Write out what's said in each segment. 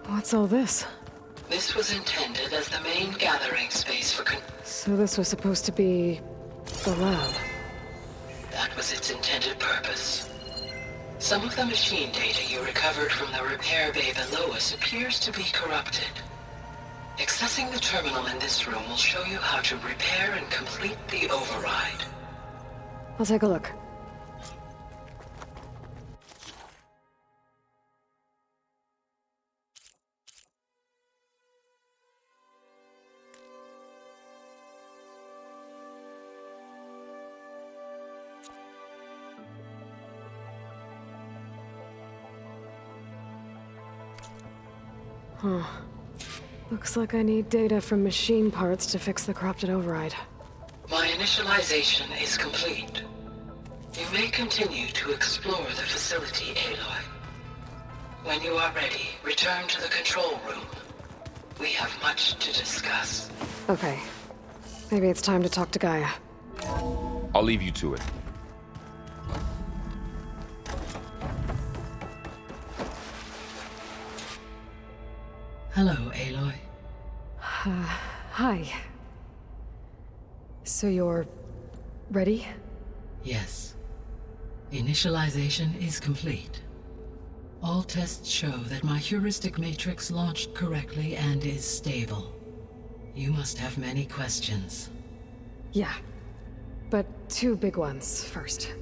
What's all this? This was intended as the main gathering space for So this was supposed to be... the lab. That was its intended purpose. Some of the machine data you recovered from the repair bay below us appears to be corrupted. Accessing the terminal in this room will show you how to repair and complete the override. I'll take a look. Huh. Looks like I need data from machine parts to fix the corrupted override. My initialization is complete. You may continue to explore the facility, Aloy. When you are ready, return to the control room. We have much to discuss. Okay. Maybe it's time to talk to Gaia. I'll leave you to it. Hello, Aloy. Hi. So you're... ready? Yes. Initialization is complete. All tests show that my heuristic matrix launched correctly and is stable. You must have many questions. Yeah. But two big ones first.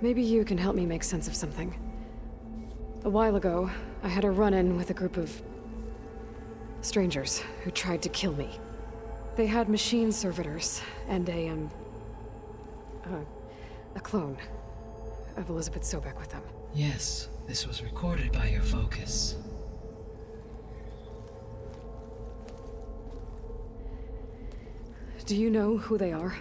Maybe you can help me make sense of something. A while ago, I had a run-in with a group of... strangers who tried to kill me. They had machine servitors and a clone of Elizabeth Sobek with them. Yes, this was recorded by your focus. Do you know who they are?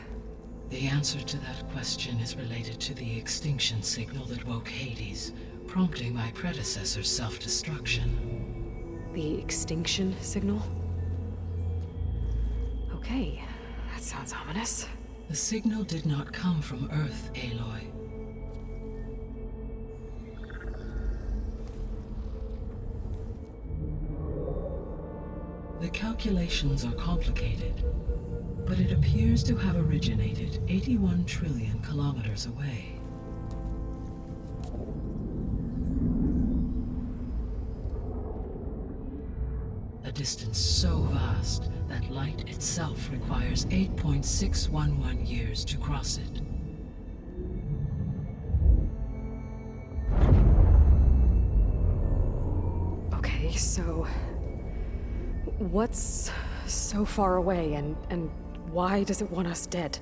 The answer to that question is related to the extinction signal that woke Hades, prompting my predecessor's self-destruction. The extinction signal? Okay, that sounds ominous. The signal did not come from Earth, Aloy. The calculations are complicated, but it appears to have originated 81 trillion kilometers away. A distance so vast that light itself requires 8.611 years to cross it. Okay, so... what's so far away, and why does it want us dead?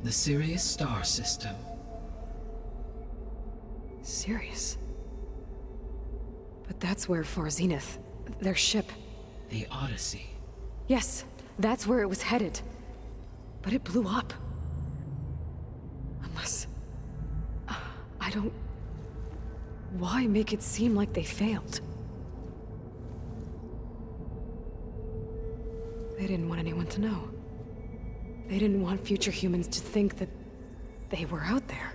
The Sirius star system. Sirius? But that's where Far Zenith, their ship... The Odyssey. Yes, that's where it was headed. But it blew up. Unless... I don't... Why make it seem like they failed? They didn't want anyone to know. They didn't want future humans to think that they were out there.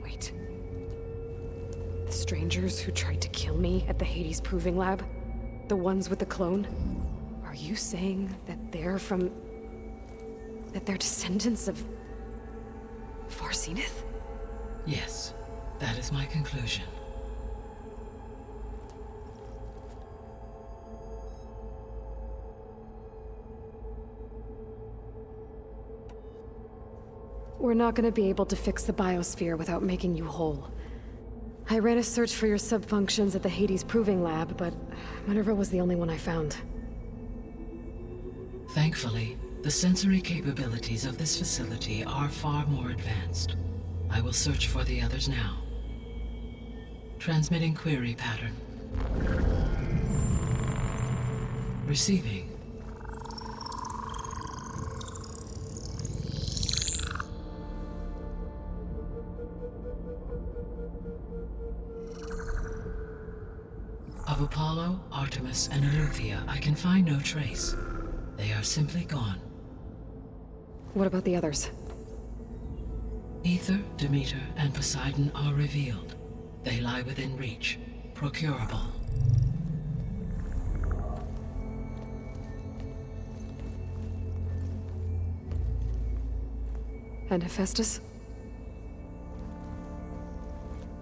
Wait. The strangers who tried to kill me at the Hades Proving Lab? The ones with the clone? Are you saying that they're from... that they're descendants of... Far Zenith? Yes, that is my conclusion. We're not gonna be able to fix the biosphere without making you whole. I ran a search for your subfunctions at the Hades Proving Lab, but Minerva was the only one I found. Thankfully, the sensory capabilities of this facility are far more advanced. I will search for the others now. Transmitting query pattern. Receiving. Of Apollo, Artemis, and Eleuthia, I can find no trace. They are simply gone. What about the others? Aether, Demeter, and Poseidon are revealed. They lie within reach, procurable. And Hephaestus?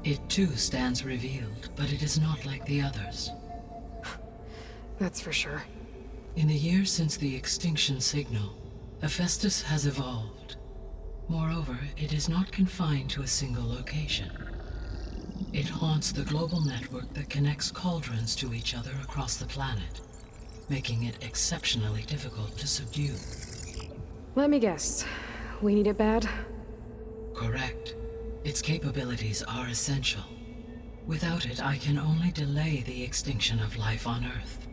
It too stands revealed, but it is not like the others. That's for sure. In the years since the extinction signal, Hephaestus has evolved. Moreover, it is not confined to a single location. It haunts the global network that connects cauldrons to each other across the planet, making it exceptionally difficult to subdue. Let me guess. We need it bad? Correct. Its capabilities are essential. Without it, I can only delay the extinction of life on Earth.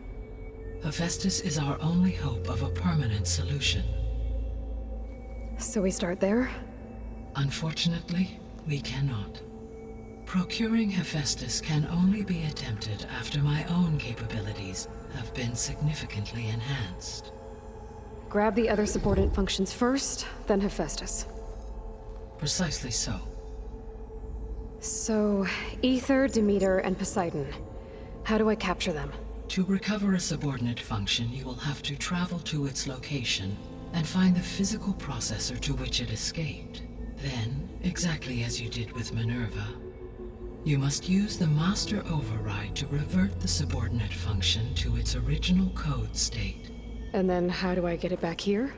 Hephaestus is our only hope of a permanent solution. So we start there? Unfortunately, we cannot. Procuring Hephaestus can only be attempted after my own capabilities have been significantly enhanced. Grab the other subordinate functions first, then Hephaestus. Precisely so. So, Aether, Demeter, and Poseidon. How do I capture them? To recover a subordinate function, you will have to travel to its location and find the physical processor to which it escaped. Then, exactly as you did with Minerva, you must use the master override to revert the subordinate function to its original code state. And then how do I get it back here?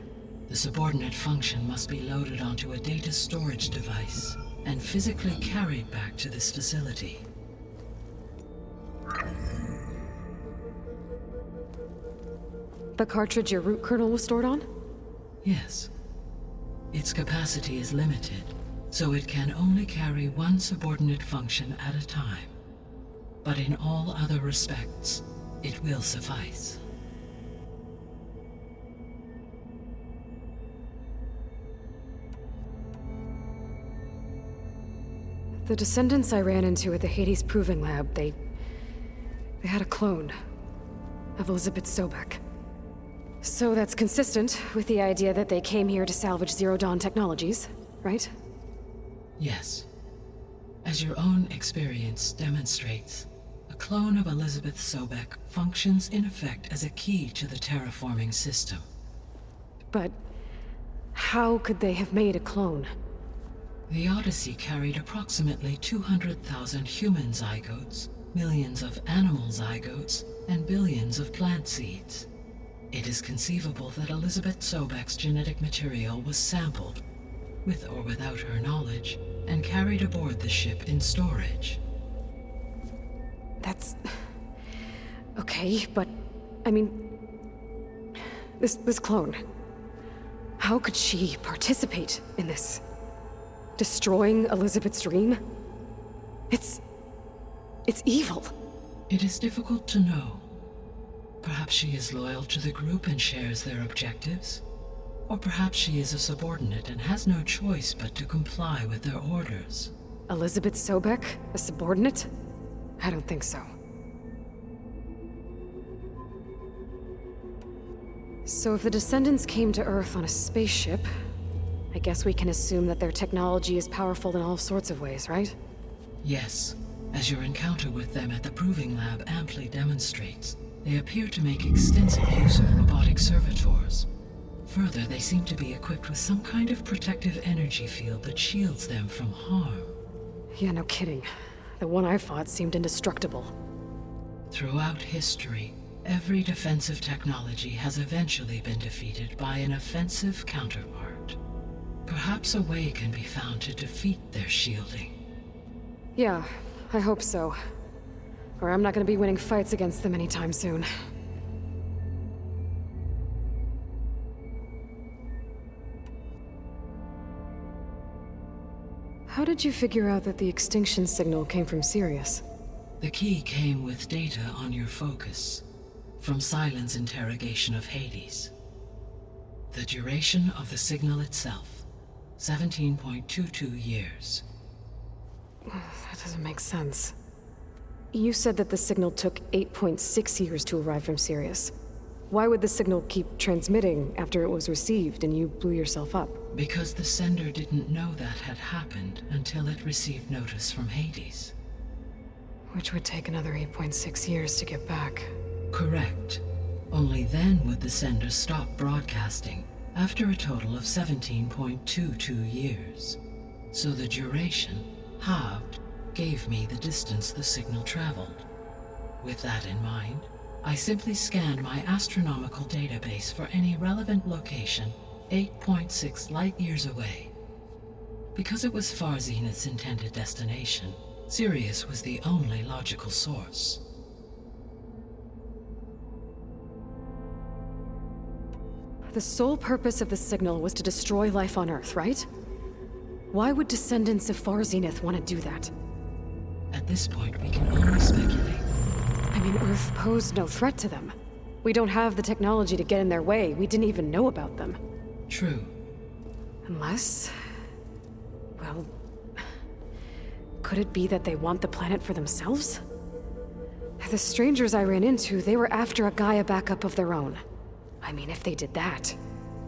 The subordinate function must be loaded onto a data storage device and physically carried back to this facility. The cartridge your root kernel was stored on? Yes. Its capacity is limited, so it can only carry one subordinate function at a time. But in all other respects, it will suffice. The descendants I ran into at the Hades Proving Lab, they had a clone of Elizabeth Sobek. So that's consistent with the idea that they came here to salvage Zero Dawn technologies, right? Yes. As your own experience demonstrates, a clone of Elizabeth Sobek functions in effect as a key to the terraforming system. But how could they have made a clone? The Odyssey carried approximately 200,000 human zygotes, millions of animal zygotes, and billions of plant seeds. It is conceivable that Elizabeth Sobek's genetic material was sampled, with or without her knowledge, and carried aboard the ship in storage. That's... okay, but... I mean... This clone... How could she participate in this? Destroying Elizabeth's dream? It's evil. It is difficult to know. Perhaps she is loyal to the group and shares their objectives. Or perhaps she is a subordinate and has no choice but to comply with their orders. Elizabeth Sobek? A subordinate? I don't think so. So if the descendants came to Earth on a spaceship, I guess we can assume that their technology is powerful in all sorts of ways, right? Yes, as your encounter with them at the Proving Lab amply demonstrates, they appear to make extensive use of robotic servitors. Further, they seem to be equipped with some kind of protective energy field that shields them from harm. Yeah, no kidding. The one I fought seemed indestructible. Throughout history, every defensive technology has eventually been defeated by an offensive counterpart. Perhaps a way can be found to defeat their shielding. Yeah, I hope so. Or I'm not gonna be winning fights against them anytime soon. How did you figure out that the extinction signal came from Sirius? The key came with data on your focus, from Silen's interrogation of Hades. The duration of the signal itself, 17.22 years. That doesn't make sense. You said that the signal took 8.6 years to arrive from Sirius. Why would the signal keep transmitting after it was received and you blew yourself up? Because the sender didn't know that had happened until it received notice from Hades. Which would take another 8.6 years to get back. Correct. Only then would the sender stop broadcasting, after a total of 17.22 years. So the duration, halved, gave me the distance the signal traveled. With that in mind, I simply scanned my astronomical database for any relevant location 8.6 light-years away. Because it was Far Zenith's intended destination, Sirius was the only logical source. The sole purpose of the signal was to destroy life on Earth, right? Why would descendants of Far Zenith want to do that? At this point, we can only speculate. I mean, Earth posed no threat to them. We don't have the technology to get in their way. We didn't even know about them. True. Unless... well... could it be that they want the planet for themselves? The strangers I ran into, they were after a Gaia backup of their own. I mean, if they did that,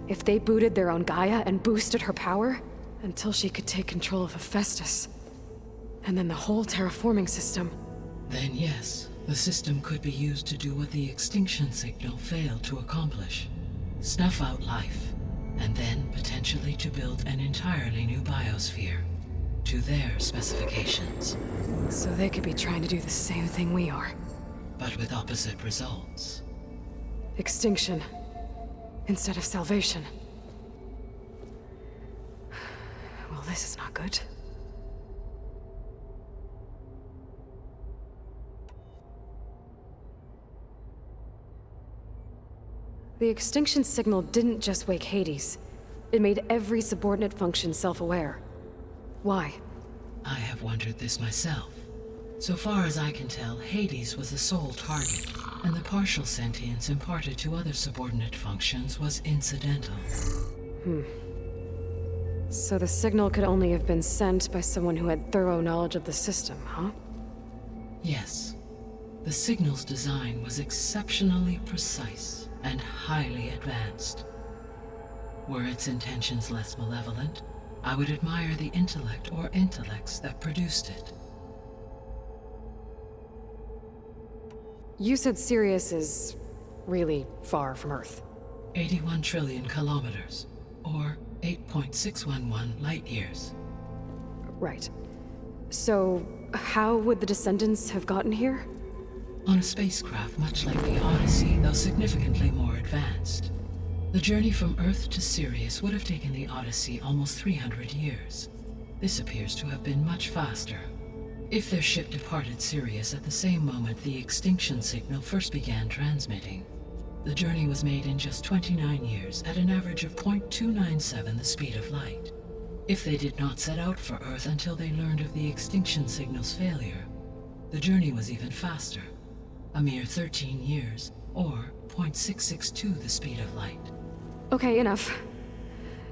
if they booted their own Gaia and boosted her power, until she could take control of Hephaestus, and then the whole terraforming system. Then yes, the system could be used to do what the extinction signal failed to accomplish. Snuff out life, and then potentially to build an entirely new biosphere, to their specifications. So they could be trying to do the same thing we are. But with opposite results. Extinction. Instead of salvation. Well, this is not good. The extinction signal didn't just wake Hades. It made every subordinate function self-aware. Why? I have wondered this myself. So far as I can tell, Hades was the sole target, and the partial sentience imparted to other subordinate functions was incidental. So the signal could only have been sent by someone who had thorough knowledge of the system, huh? Yes. The signal's design was exceptionally precise and highly advanced. Were its intentions less malevolent, I would admire the intellect or intellects that produced it. You said Sirius is really far from Earth. 81 trillion kilometers, or 8.611 light-years. Right. So, how would the descendants have gotten here? On a spacecraft much like the Odyssey, though significantly more advanced. The journey from Earth to Sirius would have taken the Odyssey almost 300 years. This appears to have been much faster. If their ship departed Sirius at the same moment the extinction signal first began transmitting, the journey was made in just 29 years at an average of 0.297 the speed of light. If they did not set out for Earth until they learned of the extinction signal's failure, the journey was even faster, a mere 13 years, or 0.662 the speed of light. Okay, enough.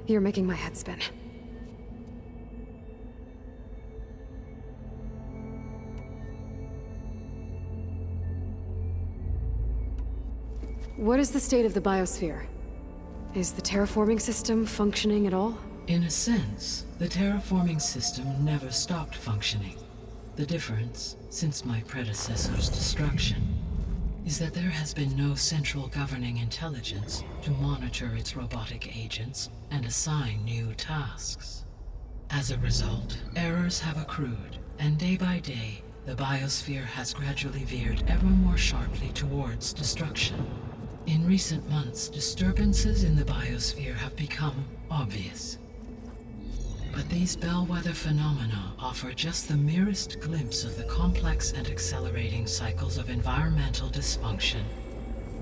You're making my head spin. What is the state of the biosphere? Is the terraforming system functioning at all? In a sense, the terraforming system never stopped functioning. The difference, since my predecessor's destruction, is that there has been no central governing intelligence to monitor its robotic agents and assign new tasks. As a result, errors have accrued, and day by day, the biosphere has gradually veered ever more sharply towards destruction. In recent months, disturbances in the biosphere have become obvious. But these bellwether phenomena offer just the merest glimpse of the complex and accelerating cycles of environmental dysfunction,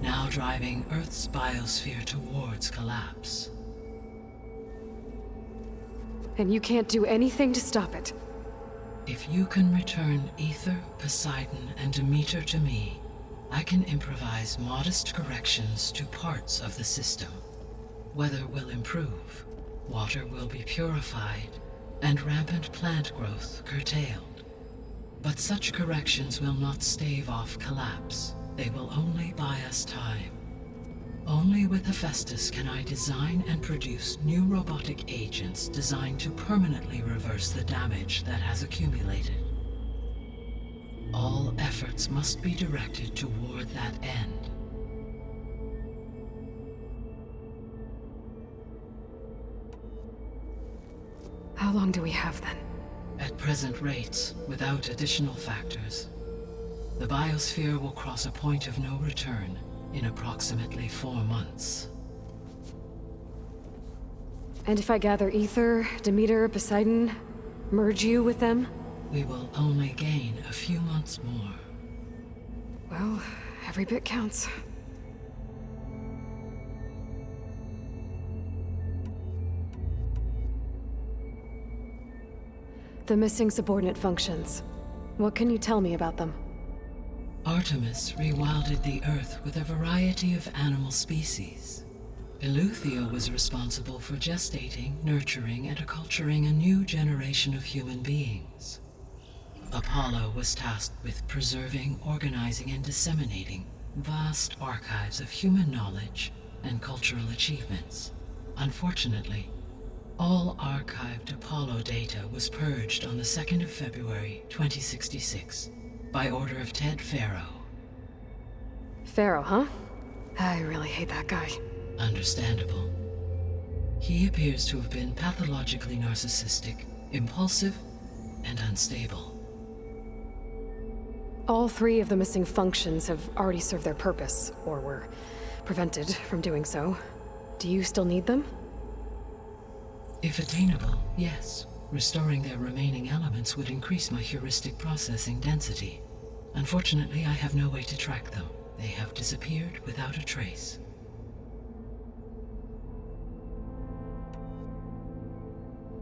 now driving Earth's biosphere towards collapse. And you can't do anything to stop it? If you can return Aether, Poseidon, and Demeter to me, I can improvise modest corrections to parts of the system. Weather will improve, water will be purified, and rampant plant growth curtailed. But such corrections will not stave off collapse. They will only buy us time. Only with Hephaestus can I design and produce new robotic agents designed to permanently reverse the damage that has accumulated. All efforts must be directed toward that end. How long do we have then? At present rates, without additional factors, the biosphere will cross a point of no return in approximately 4 months. And if I gather Ether, Demeter, Poseidon, merge you with them? We will only gain a few months more. Well, every bit counts. The missing subordinate functions. What can you tell me about them? Artemis rewilded the Earth with a variety of animal species. Eleuthia was responsible for gestating, nurturing, and acculturating a new generation of human beings. Apollo was tasked with preserving, organizing, and disseminating vast archives of human knowledge and cultural achievements. Unfortunately, all archived Apollo data was purged on the 2nd of February, 2066, by order of Ted Faro. Pharaoh, huh? I really hate that guy. Understandable. He appears to have been pathologically narcissistic, impulsive, and unstable. All 3 of the missing functions have already served their purpose, or were prevented from doing so. Do you still need them? If attainable, yes. Restoring their remaining elements would increase my heuristic processing density. Unfortunately, I have no way to track them. They have disappeared without a trace.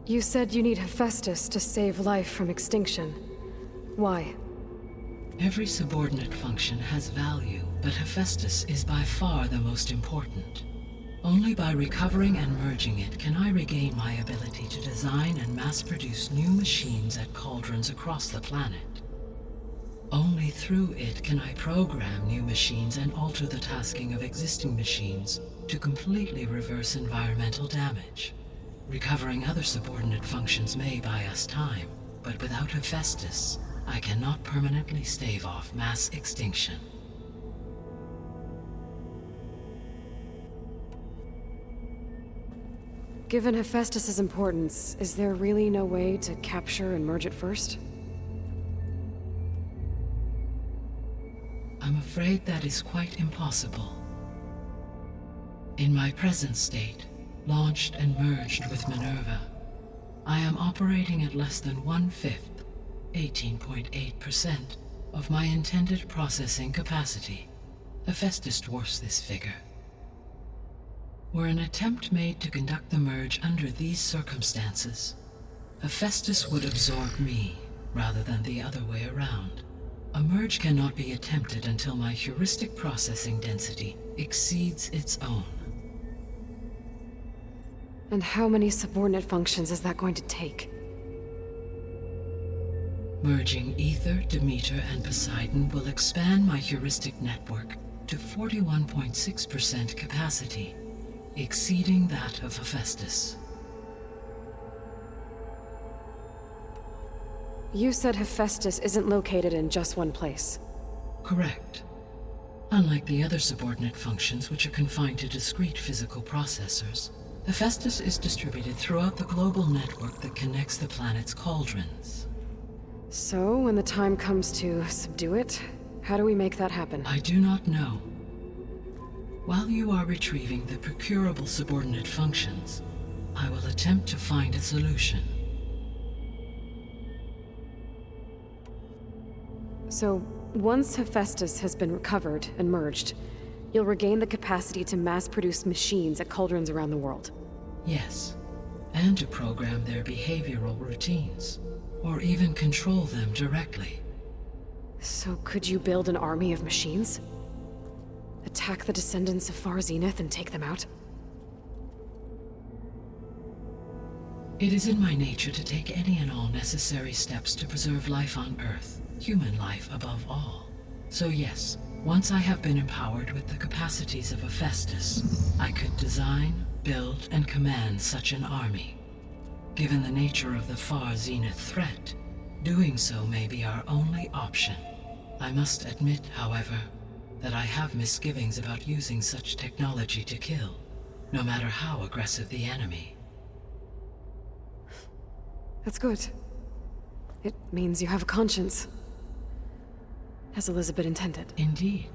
You said you need Hephaestus to save life from extinction. Why? Every subordinate function has value, but Hephaestus is by far the most important. Only by recovering and merging it can I regain my ability to design and mass-produce new machines at cauldrons across the planet. Only through it can I program new machines and alter the tasking of existing machines to completely reverse environmental damage. Recovering other subordinate functions may buy us time, but without Hephaestus, I cannot permanently stave off mass extinction. Given Hephaestus's importance, is there really no way to capture and merge it first? I'm afraid that is quite impossible. In my present state, launched and merged with Minerva, I am operating at less than 1/5, 18.8%, of my intended processing capacity. Hephaestus dwarfs this figure. Were an attempt made to conduct the merge under these circumstances, Hephaestus would absorb me, rather than the other way around. A merge cannot be attempted until my heuristic processing density exceeds its own. And how many subordinate functions is that going to take? Merging Ether, Demeter, and Poseidon will expand my heuristic network to 41.6% capacity, exceeding that of Hephaestus. You said Hephaestus isn't located in just one place. Correct. Unlike the other subordinate functions, which are confined to discrete physical processors, Hephaestus is distributed throughout the global network that connects the planet's cauldrons. So, when the time comes to subdue it, how do we make that happen? I do not know. While you are retrieving the procurable subordinate functions, I will attempt to find a solution. So, once Hephaestus has been recovered and merged, you'll regain the capacity to mass-produce machines at cauldrons around the world. Yes, and to program their behavioral routines, or even control them directly. So could you build an army of machines? Attack the descendants of Far Zenith and take them out? It is in my nature to take any and all necessary steps to preserve life on Earth, human life above all. So yes, Once I have been empowered with the capacities of Hephaestus, I could design, build, and command such an army. Given the nature of the far zenith threat, doing so may be our only option. I must admit, however, that I have misgivings about using such technology to kill, no matter how aggressive the enemy. That's good. It means you have a conscience. As Elizabeth intended. Indeed.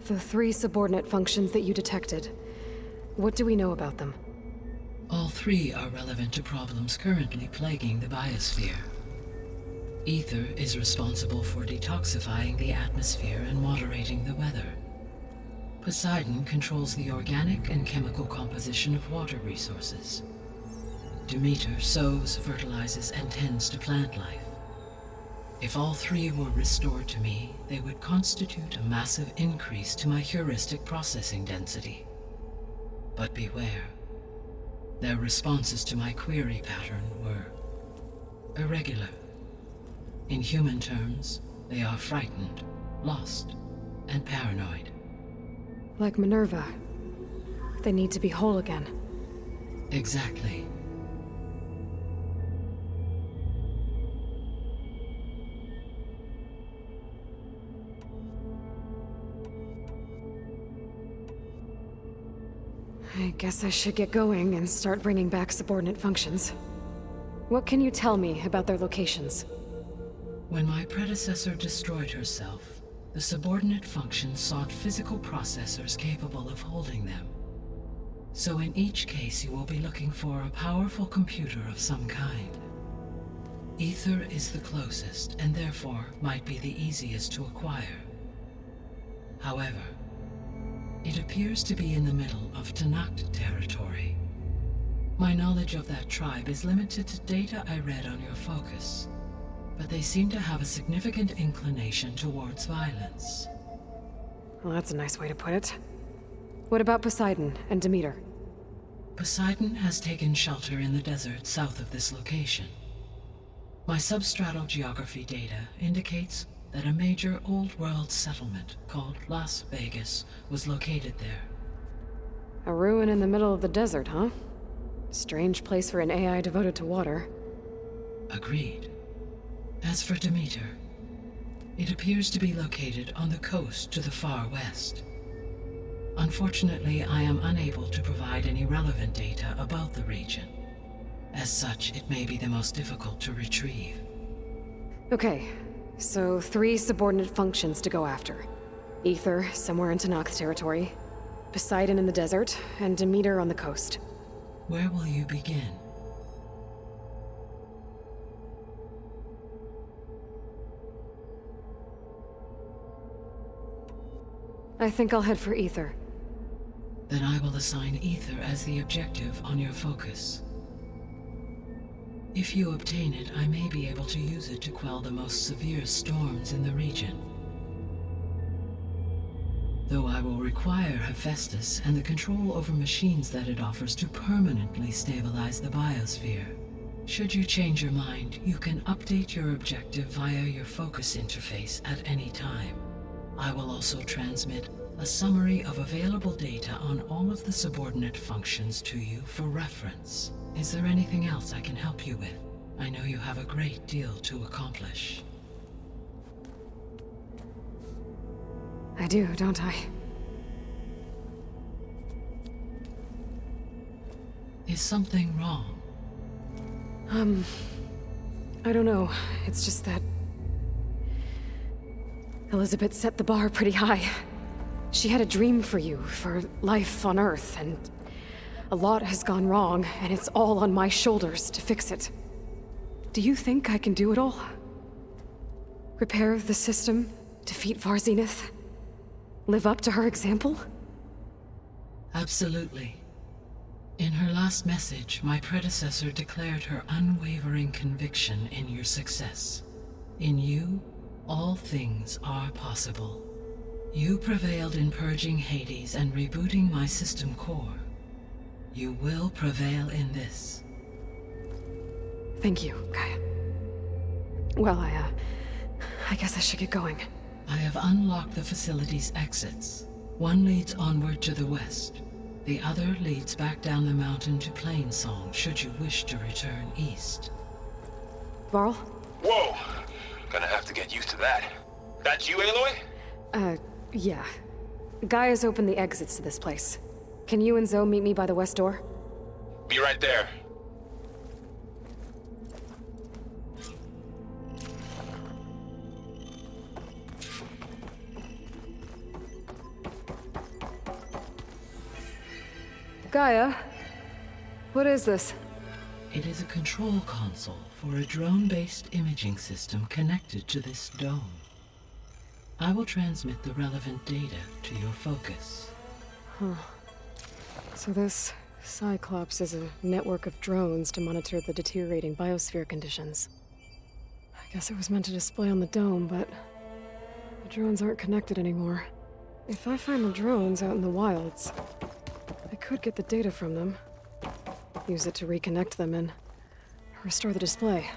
The 3 subordinate functions that you detected, what do we know about them? All 3 are relevant to problems currently plaguing the biosphere. Ether is responsible for detoxifying the atmosphere and moderating the weather. Poseidon controls the organic and chemical composition of water resources. Demeter sows, fertilizes, and tends to plant life. If all 3 were restored to me, they would constitute a massive increase to my heuristic processing density. But beware. Their responses to my query pattern were irregular. In human terms, they are frightened, lost, and paranoid. Like Minerva. They need to be whole again. Exactly. I guess I should get going and start bringing back subordinate functions. What can you tell me about their locations? When my predecessor destroyed herself, the subordinate functions sought physical processors capable of holding them. So in each case, you will be looking for a powerful computer of some kind. Ether is the closest, and therefore might be the easiest to acquire. However, it appears to be in the middle of Tenakth territory. My knowledge of that tribe is limited to data I read on your focus, but they seem to have a significant inclination towards violence. Well, that's a nice way to put it. What about Poseidon and Demeter? Poseidon has taken shelter in the desert south of this location. My substratal geography data indicates that a major old-world settlement called Las Vegas was located there. A ruin in the middle of the desert, huh? Strange place for an AI devoted to water. Agreed. As for Demeter, it appears to be located on the coast to the far west. Unfortunately, I am unable to provide any relevant data about the region. As such, it may be the most difficult to retrieve. Okay, so 3 subordinate functions to go after. Ether, somewhere in Tenakth territory. Poseidon in the desert, and Demeter on the coast. Where will you begin? I think I'll head for Ether. Then I will assign Ether as the objective on your focus. If you obtain it, I may be able to use it to quell the most severe storms in the region. Though I will require Hephaestus and the control over machines that it offers to permanently stabilize the biosphere. Should you change your mind, you can update your objective via your focus interface at any time. I will also transmit a summary of available data on all of the subordinate functions to you for reference. Is there anything else I can help you with? I know you have a great deal to accomplish. I do, don't I? Is something wrong? I don't know. It's just that Elizabeth set the bar pretty high. She had a dream for you, for life on Earth, and a lot has gone wrong, and it's all on my shoulders to fix it. Do you think I can do it all? Repair the system, defeat Varzenith, live up to her example? Absolutely. In her last message, my predecessor declared her unwavering conviction in your success. In you, all things are possible. You prevailed in purging Hades and rebooting my system core. You will prevail in this. Thank you, Gaia. Well, I guess I should get going. I have unlocked the facility's exits. One leads onward to the west. The other leads back down the mountain to Plainsong, should you wish to return east. Varl? Whoa! Gonna have to get used to that. That's you, Aloy? Yeah. Gaia's opened the exits to this place. Can you and Zoe meet me by the west door? Be right there. Gaia? What is this? It is a control console for a drone-based imaging system connected to this dome. I will transmit the relevant data to your focus. So this Cyclops is a network of drones to monitor the deteriorating biosphere conditions. I guess it was meant to display on the dome, but the drones aren't connected anymore. If I find the drones out in the wilds, I could get the data from them, use it to reconnect them and restore the display.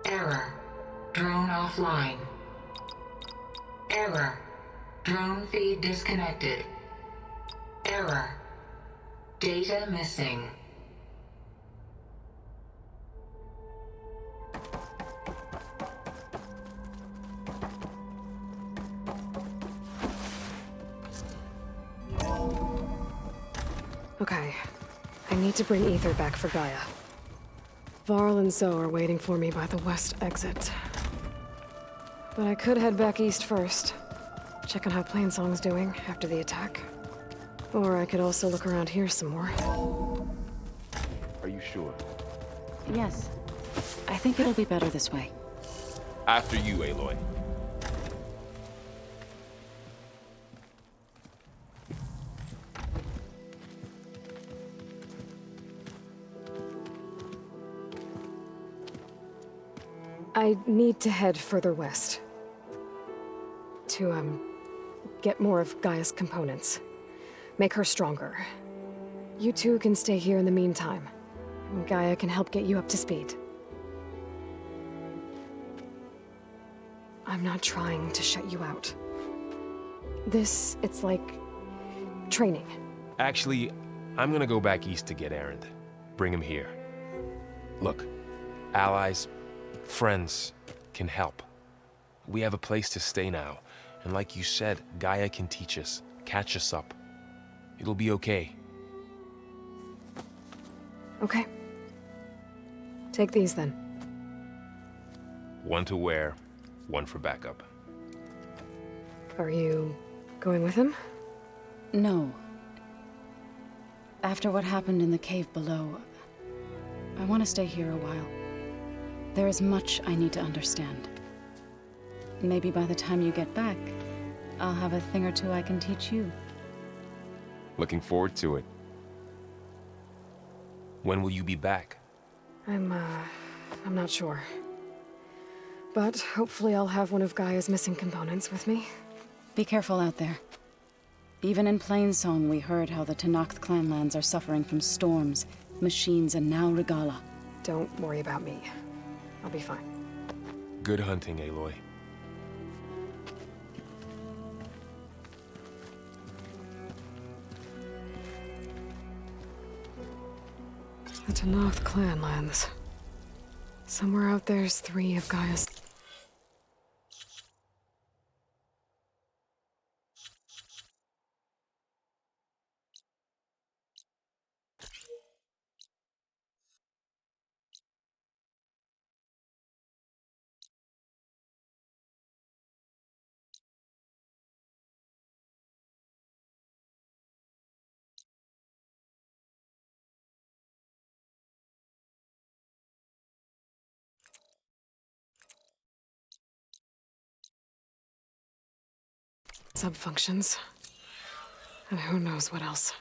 Error. Drone offline. Error. Drone feed disconnected. Error. Data missing. Okay. I need to bring Ether back for Gaia. Varl and Zoe are waiting for me by the west exit. But I could head back east first. Check on how Plainsong's doing after the attack. Or I could also look around here some more. Are you sure? Yes. I think it'll be better this way. After you, Aloy. I need to head further west. To, get more of Gaia's components. Make her stronger. You two can stay here in the meantime. And Gaia can help get you up to speed. I'm not trying to shut you out. It's like training. Actually, I'm gonna go back east to get Erend. Bring him here. Look, allies, friends can help. We have a place to stay now, and like you said, Gaia can teach us, catch us up. It'll be okay. Okay. Take these then. One to wear, one for backup. Are you going with him? No. After what happened in the cave below, I want to stay here a while. There is much I need to understand. Maybe by the time you get back, I'll have a thing or two I can teach you. Looking forward to it. When will you be back? I'm not sure. But hopefully I'll have one of Gaia's missing components with me. Be careful out there. Even in Plainsong, we heard how the Tenakth clanlands are suffering from storms, machines, and now Regalla. Don't worry about me. I'll be fine. Good hunting, Aloy. The Tenakth clanlands. Somewhere out there's 3 of Gaia's... subfunctions. And who knows what else.